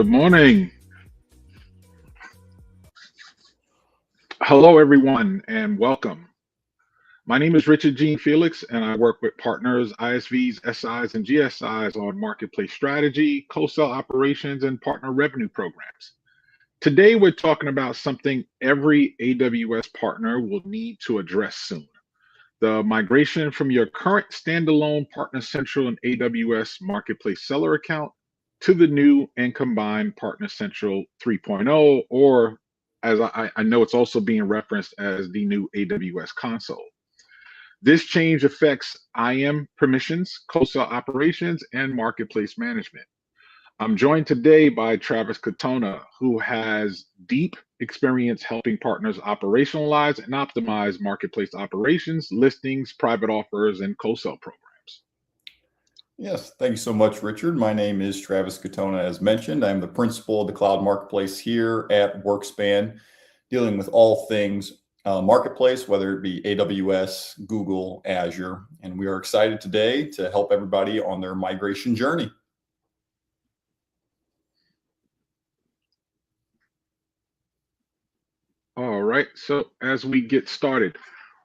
Good morning. Hello, everyone, and welcome. My name is Richard Gene Felix, and I work with partners, ISVs, SIs, and GSIs on marketplace strategy, co-sell operations, and partner revenue programs. Today, we're talking about something every AWS partner will need to address soon: the migration from your current standalone Partner Central and AWS Marketplace Seller account to the new and combined Partner Central 3.0, or as I know it's also being referenced as the new AWS Console. This change affects IAM permissions, co-sell operations, and marketplace management. I'm joined today by Travis Katona, who has deep experience helping partners operationalize and optimize marketplace operations, listings, private offers, and co-sell programs. Yes, thank you so much, Richard. My name is Travis Katona. As mentioned, I'm the principal of the cloud marketplace here at WorkSpan, dealing with all things marketplace, whether it be AWS, Google, Azure. And we are excited today to help everybody on their migration journey. All right, so as we get started,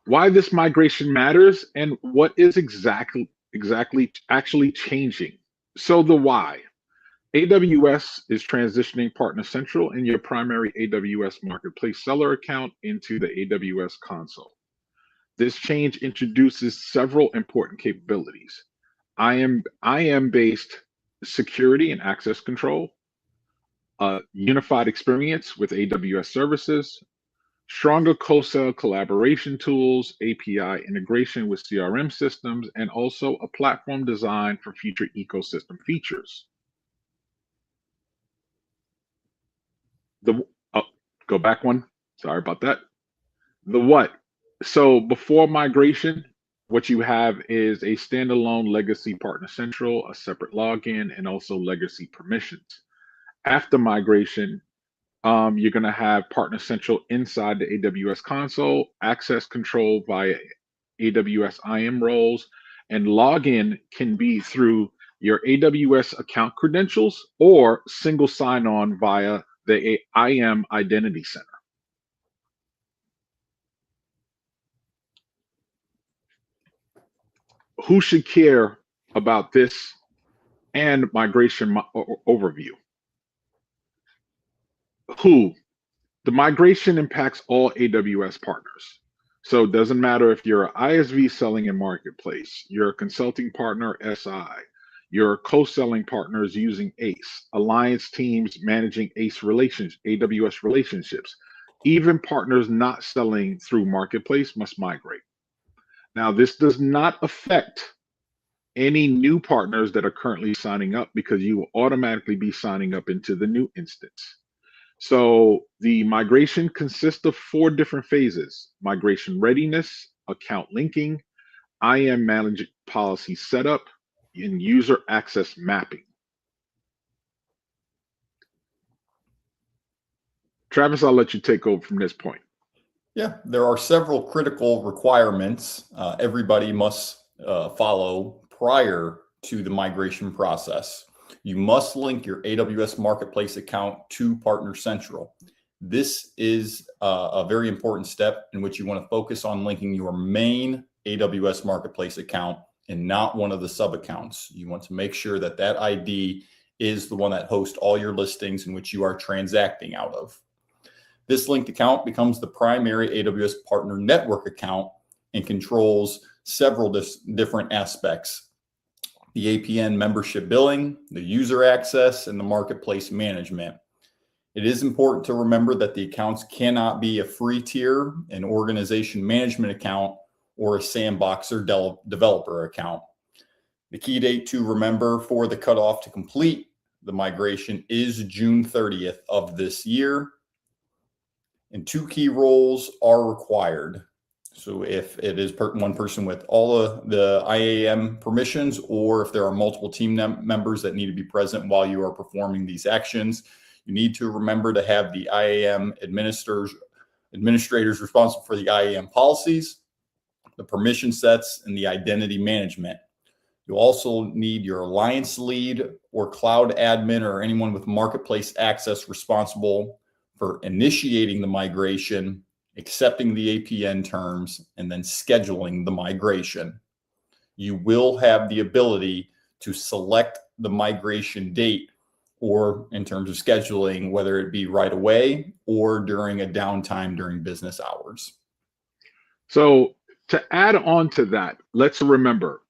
why this migration matters and what is exactly actually changing. So the why. AWS is transitioning Partner Central and your primary AWS Marketplace Seller account into the AWS Console. This change introduces several important capabilities: IAM-based security and access control, a unified experience with AWS services, stronger co-sell collaboration tools, API integration with CRM systems, and also a platform designed for future ecosystem features. Go back one. Sorry about that. The what? So before migration, what you have is a standalone legacy Partner Central, a separate login, and also legacy permissions. After migration, you're going to have Partner Central inside the AWS console, access control via AWS IAM roles, and login can be through your AWS account credentials or single sign-on via the IAM Identity Center. Who should care about this and migration overview? Who? The migration impacts all AWS partners. So it doesn't matter if you're an ISV selling in Marketplace, you're a consulting partner, SI, you're co-selling partners using ACE, alliance teams managing AWS relationships. Even partners not selling through Marketplace must migrate. Now, this does not affect any new partners that are currently signing up because you will automatically be signing up into the new instance. So the migration consists of 4 different phases: migration readiness, account linking, IAM management policy setup, and user access mapping. Travis, I'll let you take over from this point. Yeah, there are several critical requirements everybody must follow prior to the migration process. You must link your AWS Marketplace account to Partner Central. This is a very important step in which you want to focus on linking your main AWS Marketplace account and not one of the sub accounts. You want to make sure that that ID is the one that hosts all your listings in which you are transacting out of. This linked account becomes the primary AWS Partner Network account and controls several different aspects: the APN membership billing, the user access, and the marketplace management. It is important to remember that the accounts cannot be a free tier, an organization management account, or a sandbox or developer account. The key date to remember for the cutoff to complete the migration is June 30th of this year. And 2 key roles are required. So if it is one person with all of the IAM permissions, or if there are multiple team members that need to be present while you are performing these actions, you need to remember to have the IAM administrators responsible for the IAM policies, the permission sets, and the identity management. You'll also need your alliance lead or cloud admin or anyone with marketplace access responsible for initiating the migration, accepting the APN terms, and then scheduling the migration. You will have the ability to select the migration date, or in terms of scheduling, whether it be right away or during a downtime during business hours. So to add on to that, let's remember,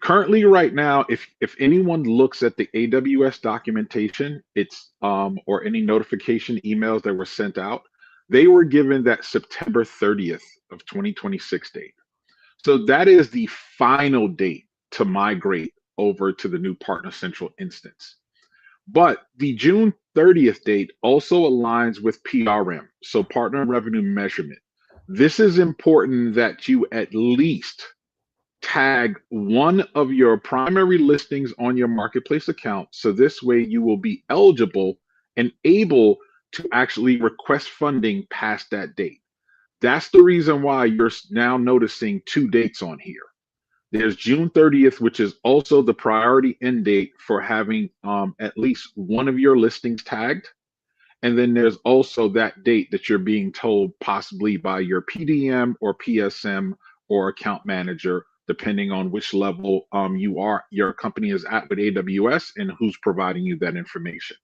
currently right now, if anyone looks at the AWS documentation, it's or any notification emails that were sent out, they were given that September 30th of 2026 date. So that is the final date to migrate over to the new Partner Central instance. But the June 30th date also aligns with PRM, so Partner Revenue Measurement. This is important that you at least tag one of your primary listings on your marketplace account. So this way you will be eligible and able to actually request funding past that date. That's the reason why you're now noticing two dates on here. There's June 30th, which is also the priority end date for having at least one of your listings tagged. And then there's also that date that you're being told possibly by your PDM or PSM or account manager, depending on which level your company is at with AWS and who's providing you that information.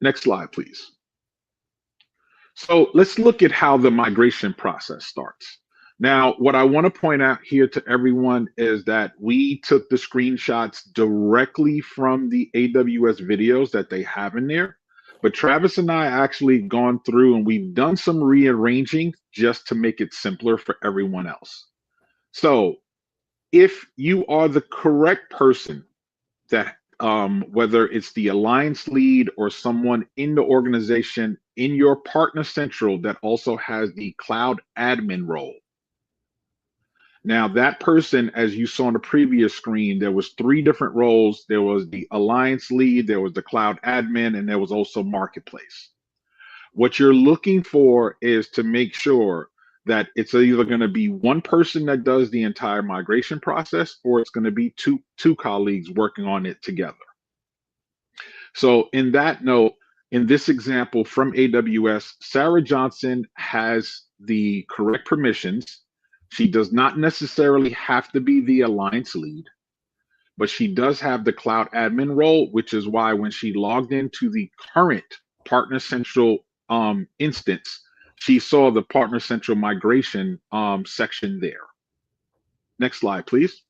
Next slide, please. So let's look at how the migration process starts. Now, what I want to point out here to everyone is that we took the screenshots directly from the AWS videos that they have in there, but Travis and I actually gone through and we've done some rearranging just to make it simpler for everyone else. So if you are the correct person that whether it's the alliance lead or someone in the organization in your Partner Central that also has the cloud admin role. Now that person, as you saw on the previous screen, there was three different roles. There was the alliance lead, there was the cloud admin, and there was also marketplace. What you're looking for is to make sure that it's either going to be one person that does the entire migration process, or it's going to be two colleagues working on it together. So in that note, in this example from AWS, Sarah Johnson has the correct permissions. She does not necessarily have to be the alliance lead, but she does have the cloud admin role, which is why when she logged into the current Partner Central instance, she saw the Partner Central migration section there. Next slide, please.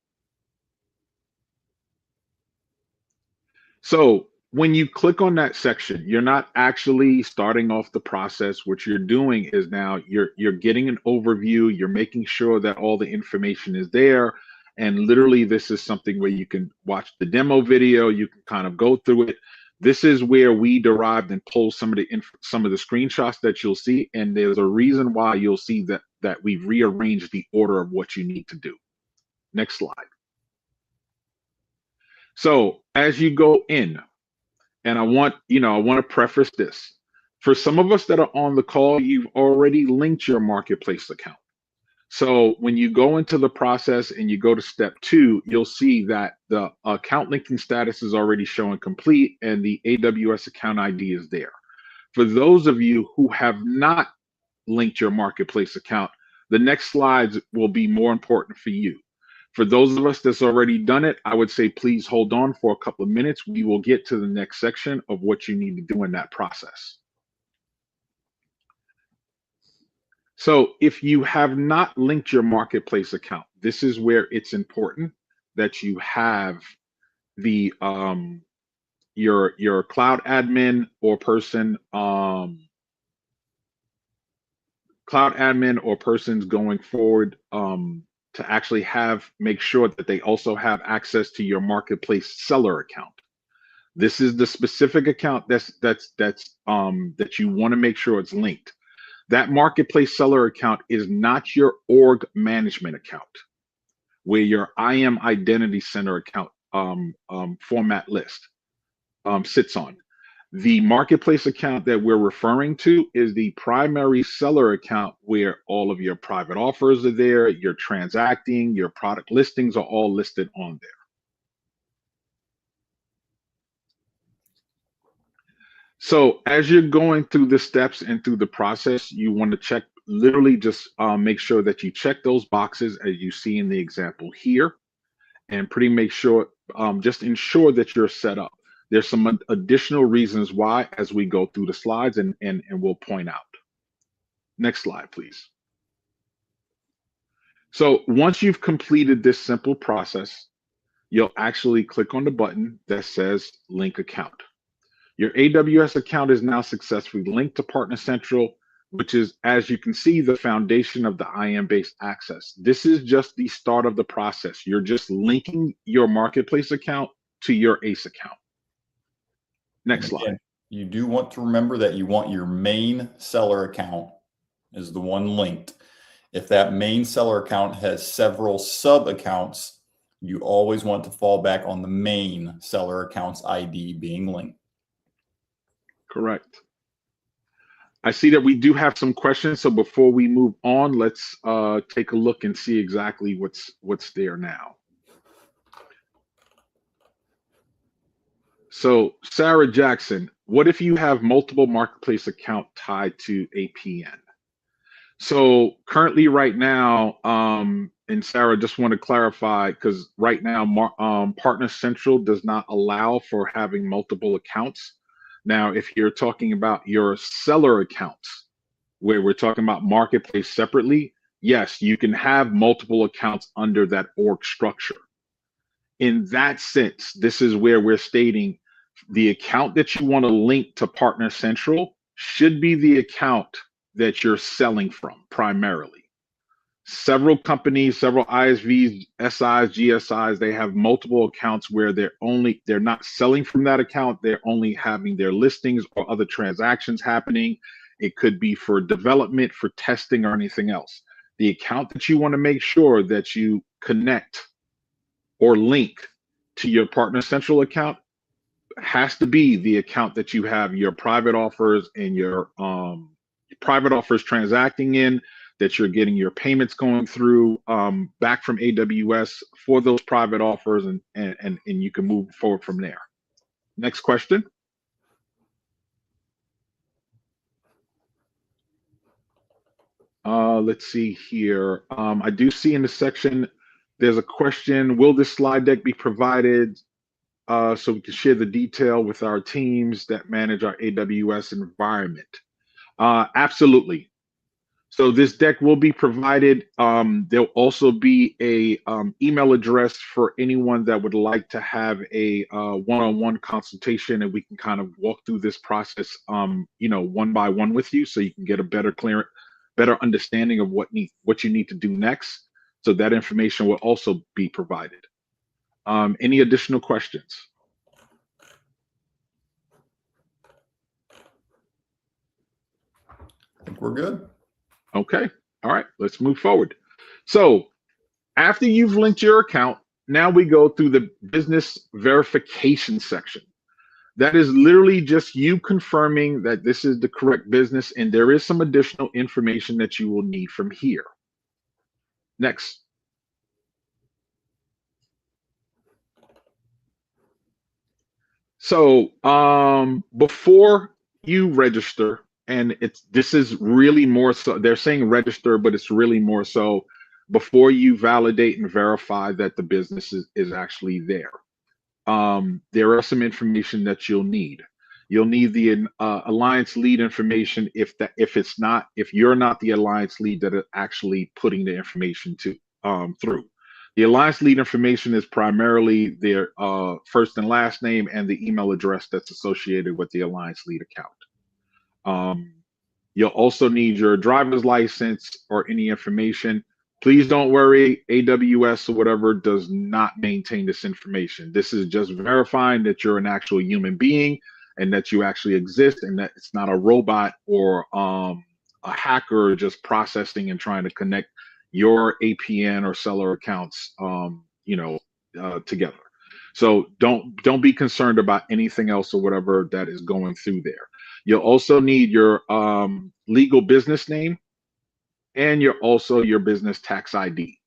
So when you click on that section, you're not actually starting off the process. What you're doing is now you're getting an overview. You're making sure that all the information is there. And literally, this is something where you can watch the demo video. You can kind of go through it. This is where we derived and pulled some of the screenshots that you'll see. And there's a reason why you'll see that we've rearranged the order of what you need to do. Next slide. So as you go in, and I want to preface this. For some of us that are on the call, you've already linked your marketplace account. So when you go into the process and you go to step 2, you'll see that the account linking status is already showing complete and the AWS account ID is there. For those of you who have not linked your marketplace account, the next slides will be more important for you. For those of us that's already done it, I would say please hold on for a couple of minutes. We will get to the next section of what you need to do in that process. So if you have not linked your marketplace account, this is where it's important that you have the your cloud admin or person persons going forward to actually make sure that they also have access to your marketplace seller account. This is the specific account that you want to make sure it's linked. That marketplace seller account is not your org management account, where your IAM identity center account format list sits on. The marketplace account that we're referring to is the primary seller account where all of your private offers are there, you're transacting, your product listings are all listed on there. So as you're going through the steps and through the process, you want to check, literally just make sure that you check those boxes as you see in the example here, and pretty make sure, just ensure that you're set up. There's some additional reasons why as we go through the slides and we'll point out. Next slide, please. So once you've completed this simple process, you'll actually click on the button that says Link Account. Your AWS account is now successfully linked to Partner Central, which is, as you can see, the foundation of the IAM-based access. This is just the start of the process. You're just linking your marketplace account to your ACE account. Next slide. And you do want to remember that you want your main seller account is the one linked. If that main seller account has several sub accounts, you always want to fall back on the main seller account's ID being linked. Correct. I see that we do have some questions. So before we move on, let's take a look and see exactly what's there now. So Sarah Jackson, what if you have multiple marketplace account tied to APN? So currently right now, and Sarah, just want to clarify, because right now Partner Central does not allow for having multiple accounts. Now, if you're talking about your seller accounts, where we're talking about marketplace separately, yes, you can have multiple accounts under that org structure. In that sense, this is where we're stating the account that you want to link to Partner Central should be the account that you're selling from primarily. Several companies, several ISVs, SIs, GSIs, they have multiple accounts where they're not selling from that account. They're only having their listings or other transactions happening. It could be for development, for testing, or anything else. The account that you want to make sure that you connect or link to your Partner Central account has to be the account that you have your private offers and your private offers transacting in, that you're getting your payments going through back from AWS for those private offers, and you can move forward from there. Next question. Let's see here. I do see in the section, there's a question, will this slide deck be provided so we can share the detail with our teams that manage our AWS environment? Absolutely. So this deck will be provided. There'll also be a email address for anyone that would like to have a one-on-one consultation, and we can kind of walk through this process, one by one with you, so you can get a better understanding of what you need to do next. So that information will also be provided. Any additional questions? I think we're good. Okay. All right. Let's move forward. So after you've linked your account, now we go through the business verification section. That is literally just you confirming that this is the correct business, and there is some additional information that you will need from here. Next. So before you register, and this is really more so, they're saying register, but it's really more so before you validate and verify that the business is actually there. There are some information that you'll need. You'll need the alliance lead information if you're not the alliance lead that are actually putting the information through. The alliance lead information is primarily their first and last name and the email address that's associated with the alliance lead account. You'll also need your driver's license or any information. Please don't worry, AWS or whatever does not maintain this information. This is just verifying that you're an actual human being and that you actually exist, and that it's not a robot or a hacker just processing and trying to connect your APN or seller accounts together. So don't be concerned about anything else or whatever that is going through there. You'll also need your legal business name and your business tax ID.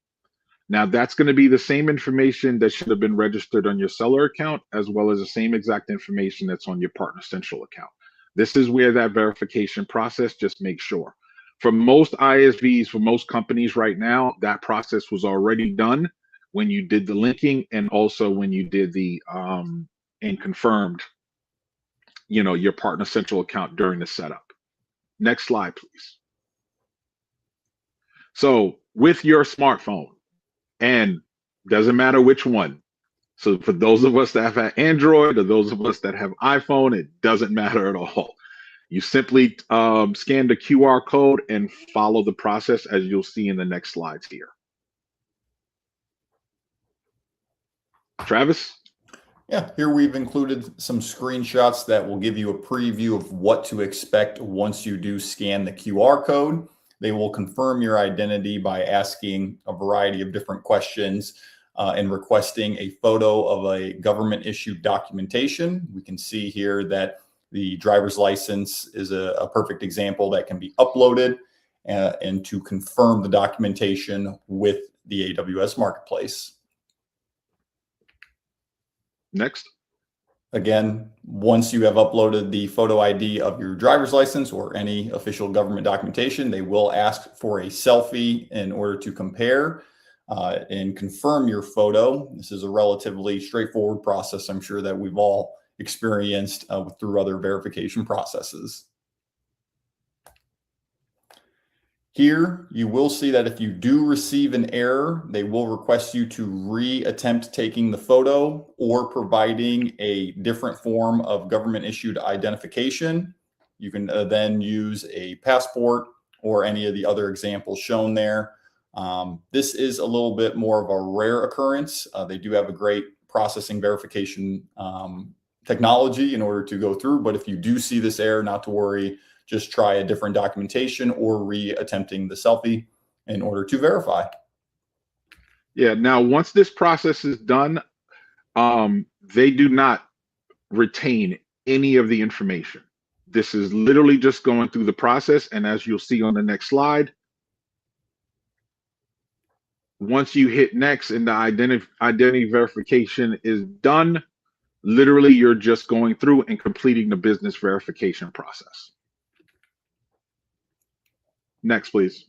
Now that's going to be the same information that should have been registered on your seller account, as well as the same exact information that's on your Partner Central account. This is where that verification process, just make sure. For most ISVs, for most companies right now, that process was already done when you did the linking, and also when you did the and confirmed, your Partner Central account during the setup. Next slide, please. So with your smartphone, and doesn't matter which one. So for those of us that have had Android, or those of us that have iPhone, it doesn't matter at all. You simply scan the QR code and follow the process, as you'll see in the next slides here. Travis? Yeah, here we've included some screenshots that will give you a preview of what to expect once you do scan the QR code. They will confirm your identity by asking a variety of different questions and requesting a photo of a government issued documentation. We can see here that the driver's license is a perfect example that can be uploaded and to confirm the documentation with the AWS Marketplace. Next. Again, once you have uploaded the photo ID of your driver's license or any official government documentation, they will ask for a selfie in order to compare and confirm your photo. This is a relatively straightforward process, I'm sure, that we've all experienced through other verification processes. Here, you will see that if you do receive an error, they will request you to re-attempt taking the photo or providing a different form of government issued identification. You can then use a passport or any of the other examples shown there. This is a little bit more of a rare occurrence. They do have a great processing verification technology in order to go through, but if you do see this error, not to worry. Just try a different documentation or re-attempting the selfie in order to verify. Yeah, now once this process is done, they do not retain any of the information. This is literally just going through the process, and as you'll see on the next slide, once you hit next and the identity verification is done, literally you're just going through and completing the business verification process. Next, please.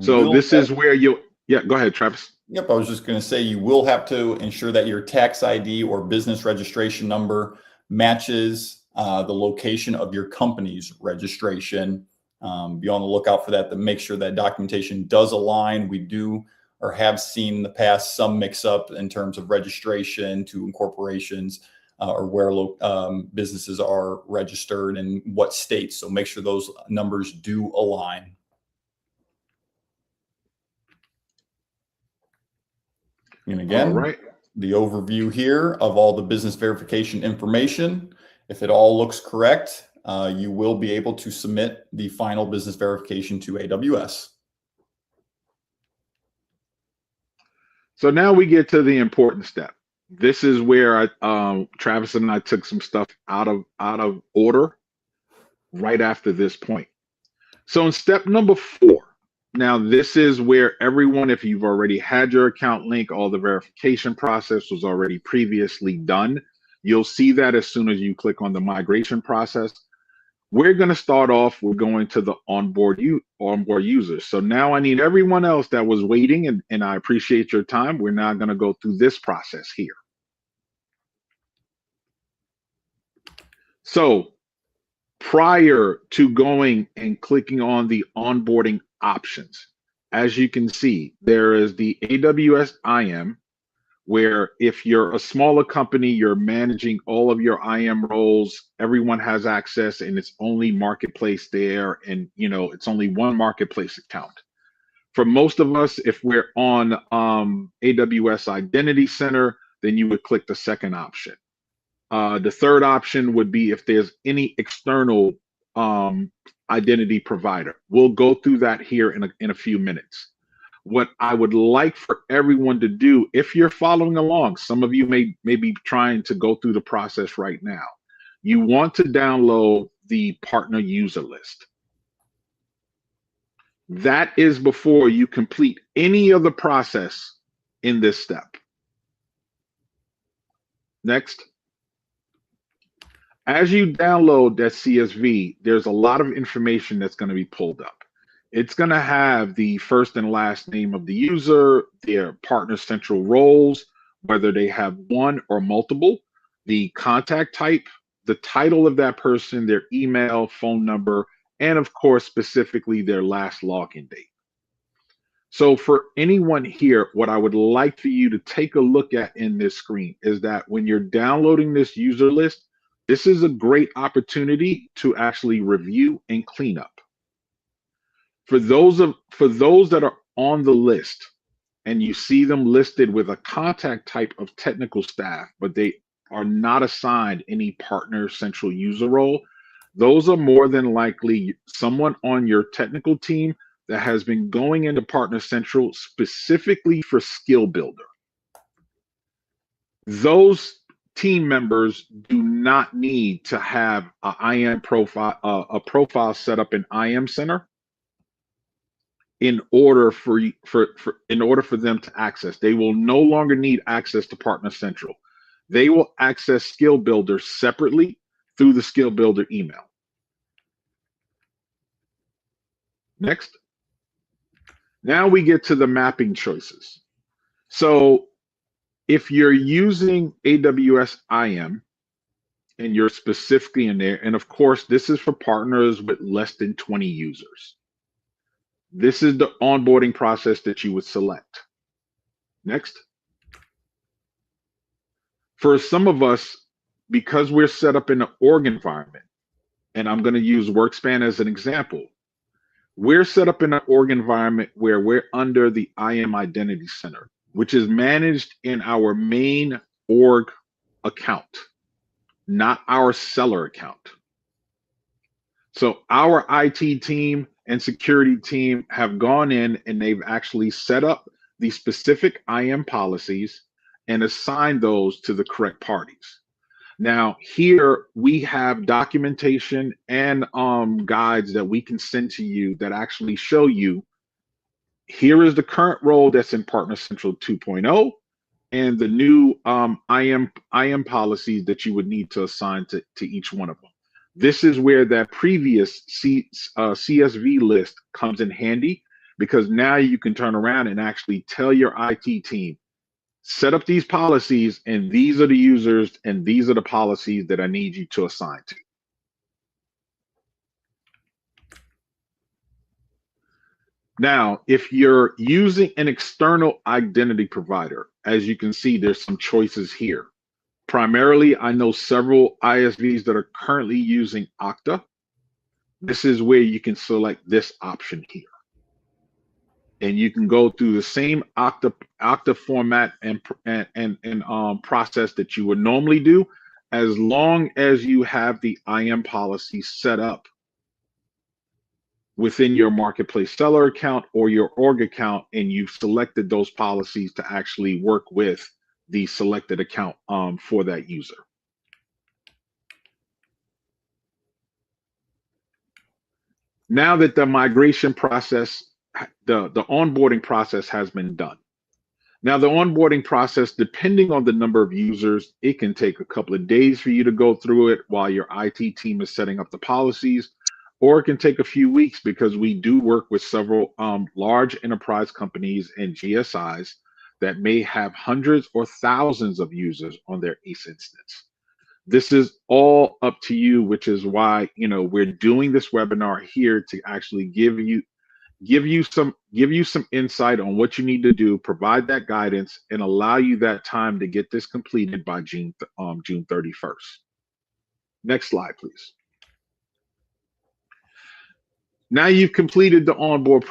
So this is where go ahead, Travis. Yep, I was just going to say you will have to ensure that your tax ID or business registration number matches the location of your company's registration. Be on the lookout for that to make sure that documentation does align. We do or have seen in the past some mix up in terms of registration to incorporations or where businesses are registered in what states. So make sure those numbers do align. And again, all right, the overview here of all the business verification information. If it all looks correct, you will be able to submit the final business verification to AWS. So now we get to the important step. This is where Travis and I took some stuff out of order right after this point. So in step number 4, now this is where everyone, if you've already had your account link, all the verification process was already previously done. You'll see that as soon as you click on the migration process. We're going to start off, we're going to the onboard users. So now I need everyone else that was waiting, and I appreciate your time. We're now going to go through this process here. So prior to going and clicking on the onboarding options, as you can see, there is the AWS IAM, where if you're a smaller company, you're managing all of your IAM roles, everyone has access, and it's only marketplace there, and it's only one marketplace account. For most of us, if we're on AWS Identity Center, then you would click the second option. The third option would be if there's any external identity provider. We'll go through that here in a few minutes. what I would like for everyone to do, if you're following along, some of you may be trying to go through the process right now. You want to download the partner user list. That is before you complete any of the process in this step. Next. As you download that CSV, there's a lot of information that's going to be pulled up. It's going to have the first and last name of the user, their Partner Central roles, whether they have one or multiple, the contact type, the title of that person, their email, phone number, and of course, specifically their last login date. So for anyone here, what I would like for you to take a look at in this screen is that when you're downloading this user list, this is a great opportunity to actually review and clean up. For those that are on the list and you see them listed with a contact type of technical staff, but they are not assigned any Partner Central user role, those are more than likely someone on your technical team that has been going into Partner Central specifically for skill builder. Those team members do not need to have a IAM profile, a profile set up in IAM Center in order for them to access. They will no longer need access to Partner Central. They will access Skill Builder separately through the Skill Builder email. Next. Now we get to the mapping choices. So if you're using AWS IAM and you're specifically in there, and of course, this is for partners with less than 20 users. This is the onboarding process that you would select. Next. For some of us, because we're set up in an org environment, and I'm going to use WorkSpan as an example, we're set up in an org environment where we're under the IAM Identity Center, which is managed in our main org account, not our seller account. So our IT team and security team have gone in and they've actually set up the specific IAM policies and assigned those to the correct parties. Now, here we have documentation and guides that we can send to you that actually show you here is the current role that's in Partner Central 2.0 and the new IAM policies that you would need to assign to each one of them. This is where that previous CSV list comes in handy, because now you can turn around and actually tell your IT team, set up these policies, and these are the users, and these are the policies that I need you to assign to. Now, if you're using an external identity provider, as you can see, there's some choices here. Primarily, I know several ISVs that are currently using Okta. This is where you can select this option here. And you can go through the same Okta format and process that you would normally do, as long as you have the IAM policy set up within your marketplace seller account or your org account, and you've selected those policies to actually work with the selected account for that user. Now that the migration process, the onboarding process has been done. Now the onboarding process, depending on the number of users, it can take a couple of days for you to go through it while your IT team is setting up the policies, or it can take a few weeks, because we do work with several large enterprise companies and GSIs that may have hundreds or thousands of users on their ACE instance. This is all up to you, which is why, you know, we're doing this webinar here to actually give you some insight on what you need to do, provide that guidance, and allow you that time to get this completed by June 31st. Next slide, please. Now you've completed the onboarding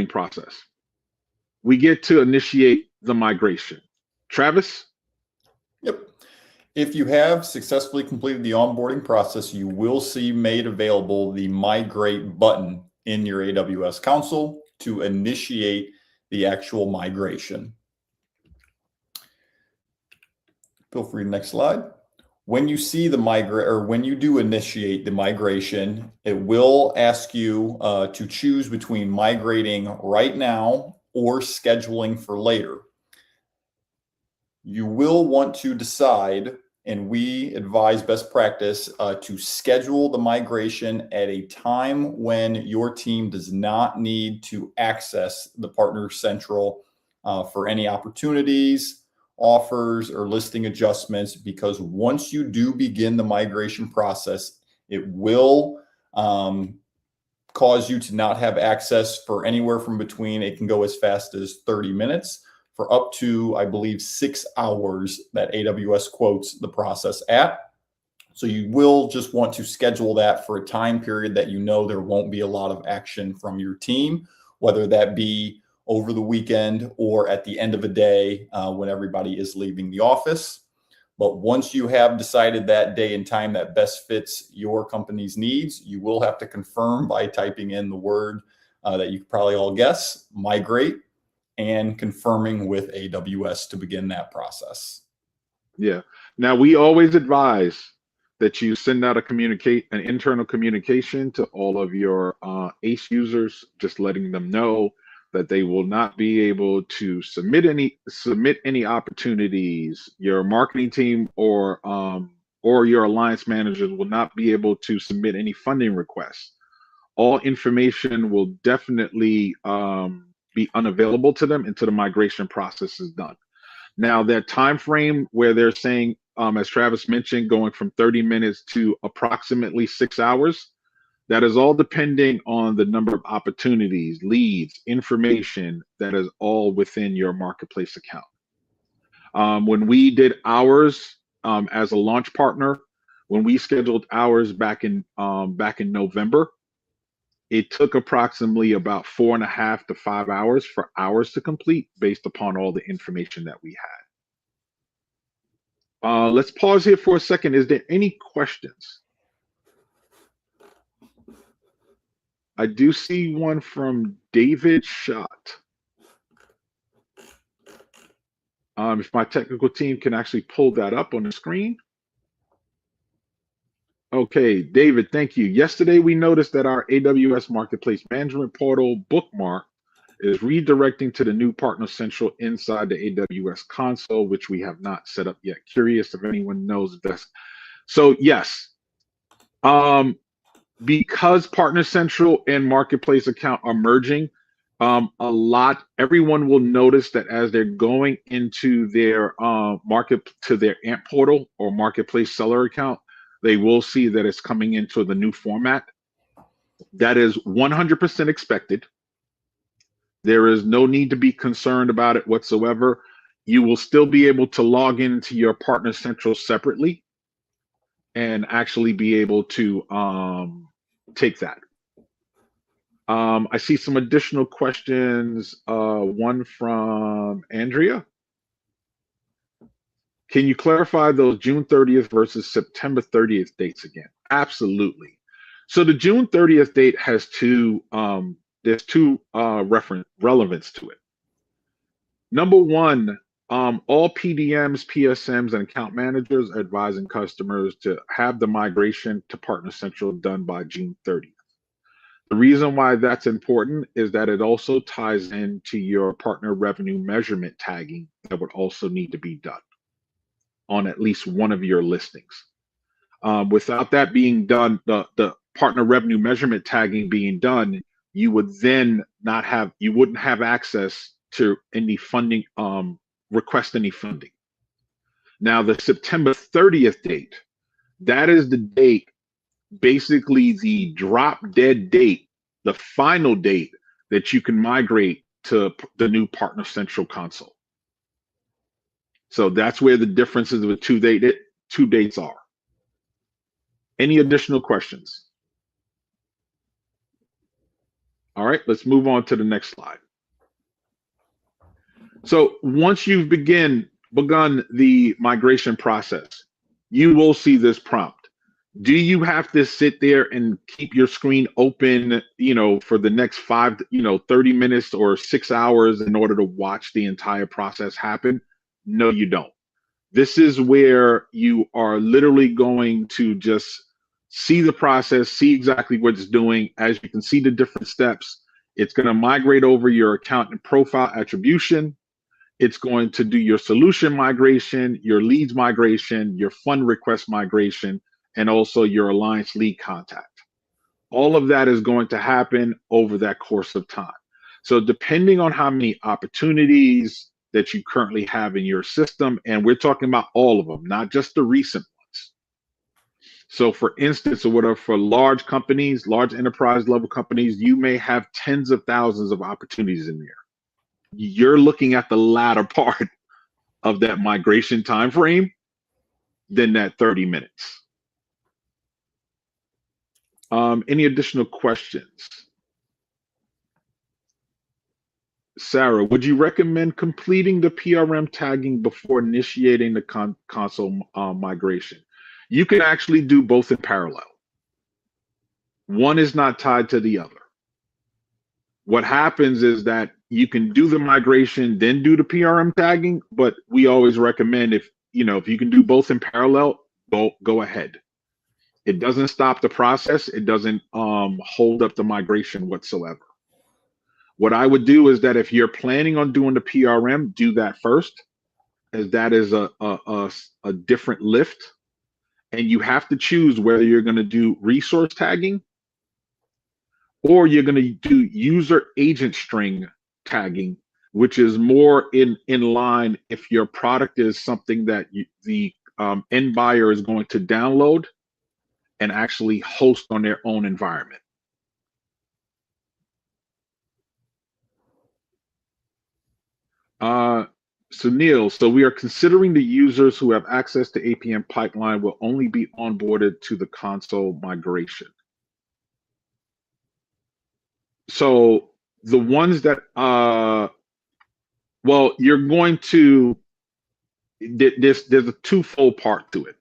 process. We get to initiate the migration. Travis? Yep. If you have successfully completed the onboarding process, you will see made available the Migrate button in your AWS Console. to initiate the actual migration. Feel free to next slide. When you see the when you do initiate the migration, it will ask you to choose between migrating right now or scheduling for later. You will want to decide, and we advise best practice to schedule the migration at a time when your team does not need to access the Partner Central for any opportunities, offers, or listing adjustments, because once you do begin the migration process, it will cause you to not have access for anywhere from between, it can go as fast as 30 minutes, for up to, I believe, 6 hours that AWS quotes the process at. So you will just want to schedule that for a time period that you know there won't be a lot of action from your team, whether that be over the weekend or at the end of a day when everybody is leaving the office. But once you have decided that day and time that best fits your company's needs, you will have to confirm by typing in the word that you could probably all guess, migrate, and confirming with AWS to begin that process. Yeah. Now, we always advise that you send out an internal communication to all of your ACE users, just letting them know that they will not be able to submit any opportunities. Your marketing team or your alliance managers will not be able to submit any funding requests. All information will definitely be unavailable to them until the migration process is done. Now, that time frame where they're saying, as Travis mentioned, going from 30 minutes to approximately 6 hours, that is all depending on the number of opportunities, leads, information that is all within your marketplace account. When we did ours as a launch partner, when we scheduled ours back in November, it took approximately about 4.5 to 5 hours for ours to complete based upon all the information that we had. Let's pause here for a second. Is there any questions? I do see one from David Schott. If my technical team can actually pull that up on the screen. Okay, David, thank you. Yesterday, we noticed that our AWS Marketplace Management Portal bookmark is redirecting to the new Partner Central inside the AWS Console, which we have not set up yet. Curious if anyone knows this. So yes, because Partner Central and Marketplace account are merging, everyone will notice that as they're going into their their AMP portal or Marketplace seller account, they will see that it's coming into the new format. That is 100% expected. There is no need to be concerned about it whatsoever. You will still be able to log into your Partner Central separately and actually be able to take that. I see some additional questions. One from Andrea. Can you clarify those June 30th versus September 30th dates again? Absolutely. So the June 30th date has there's two relevance to it. Number one, all PDMs, PSMs, and account managers are advising customers to have the migration to Partner Central done by June 30th. The reason why that's important is that it also ties into your partner revenue measurement tagging that would also need to be done on at least one of your listings. Without that being done, the partner revenue measurement tagging being done, you would then you wouldn't have access to any funding, request any funding. Now, the September 30th date, that is the date, basically the drop dead date, the final date that you can migrate to the new Partner Central console. So that's where the differences of the two dates are. Any additional questions? All right, let's move on to the next slide. So once you've begun the migration process, you will see this prompt. Do you have to sit there and keep your screen open, for the next 30 minutes or 6 hours in order to watch the entire process happen? No, you don't. This is where you are literally going to just see the process, see exactly what it's doing. As you can see the different steps, it's going to migrate over your account and profile attribution. It's going to do your solution migration, your leads migration, your fund request migration, and also your alliance lead contact. All of that is going to happen over that course of time. So depending on how many opportunities that you currently have in your system, and we're talking about all of them, not just the recent ones. So for instance, or whatever, for large companies, large enterprise level companies, you may have tens of thousands of opportunities in there. You're looking at the latter part of that migration time frame than that 30 minutes. Any additional questions? Sarah, would you recommend completing the PRM tagging before initiating the console migration? You can actually do both in parallel. One is not tied to the other. What happens is that you can do the migration, then do the PRM tagging, but we always recommend if you can do both in parallel, go ahead. It doesn't stop the process. It doesn't hold up the migration whatsoever. What I would do is that if you're planning on doing the PRM, do that first, as that is a different lift. And you have to choose whether you're going to do resource tagging or you're going to do user agent string tagging, which is more in line if your product is something that the end buyer is going to download and actually host on their own environment. So Neil, so we are considering the users who have access to APM pipeline will only be onboarded to the console migration. So the ones that, well, you're going to, there's a twofold part to it.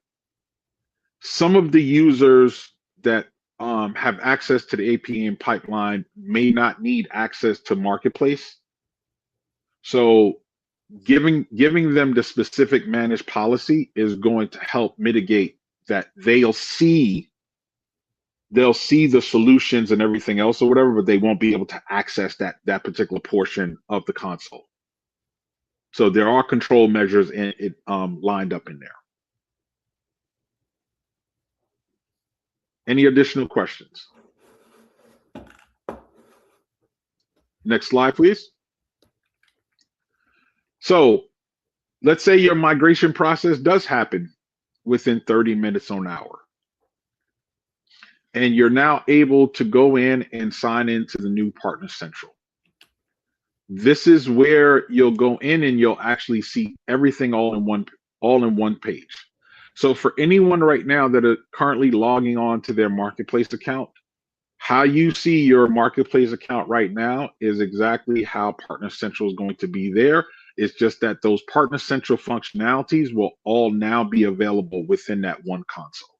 Some of the users that have access to the APM pipeline may not need access to Marketplace. So giving them the specific managed policy is going to help mitigate that. They'll see the solutions and everything else or whatever, but they won't be able to access that particular portion of the console. So there are control measures lined up in there. Any additional questions? Next slide, please. So let's say your migration process does happen within 30 minutes or an hour. And you're now able to go in and sign into the new Partner Central. This is where you'll go in and you'll actually see everything all in one page. So for anyone right now that are currently logging on to their Marketplace account, how you see your Marketplace account right now is exactly how Partner Central is going to be there. It's just that those Partner Central functionalities will all now be available within that one console.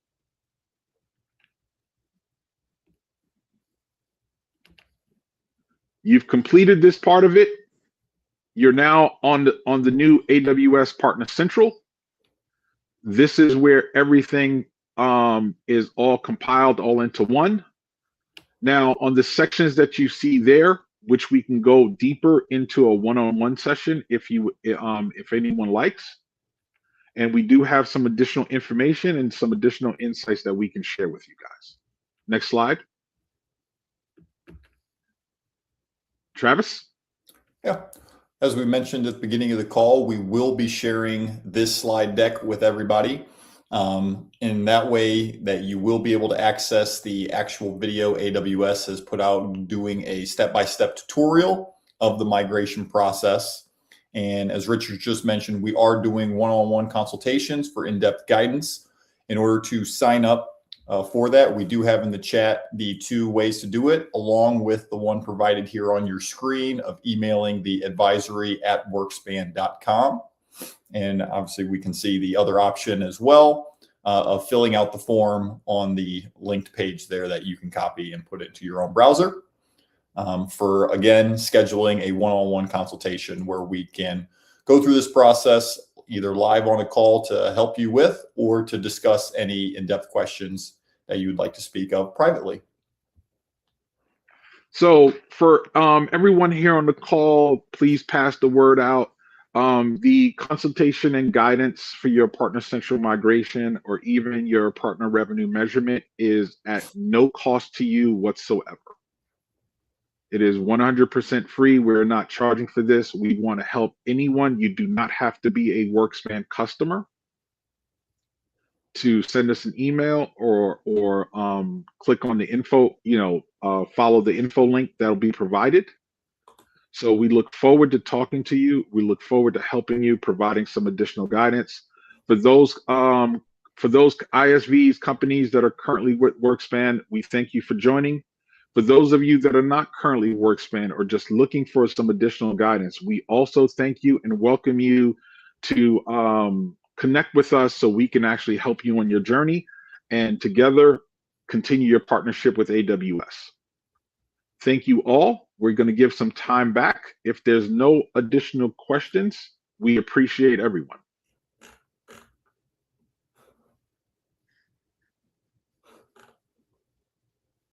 You've completed this part of it. You're now on the new AWS Partner Central. This is where everything is all compiled all into one. Now, on the sections that you see there, which we can go deeper into a one-on-one session if anyone likes. And we do have some additional information and some additional insights that we can share with you guys. Next slide. Travis? Yeah. As we mentioned at the beginning of the call, we will be sharing this slide deck with everybody. In that way that you will be able to access the actual video AWS has put out doing a step-by-step tutorial of the migration process. And as Richard just mentioned, we are doing one-on-one consultations for in-depth guidance. In order to sign up for that, we do have in the chat the 2 ways to do it, along with the one provided here on your screen of emailing the advisory@workspan.com. And obviously we can see the other option as well of filling out the form on the linked page there that you can copy and put it to your own browser. For, again, scheduling a one-on-one consultation where we can go through this process either live on a call to help you with or to discuss any in-depth questions that you would like to speak of privately. So for everyone here on the call, please pass the word out. The consultation and guidance for your Partner Central migration or even your partner revenue measurement is at no cost to you whatsoever. It is 100% free. We're not charging for this. We want to help anyone. You do not have to be a WorkSpan customer to send us an email or click on the info, follow the info link that'll be provided. So we look forward to talking to you. We look forward to helping you, providing some additional guidance. For those ISVs, companies that are currently with WorkSpan, we thank you for joining. For those of you that are not currently WorkSpan or just looking for some additional guidance, we also thank you and welcome you to connect with us so we can actually help you on your journey and together continue your partnership with AWS. Thank you all. We're going to give some time back. If there's no additional questions, we appreciate everyone.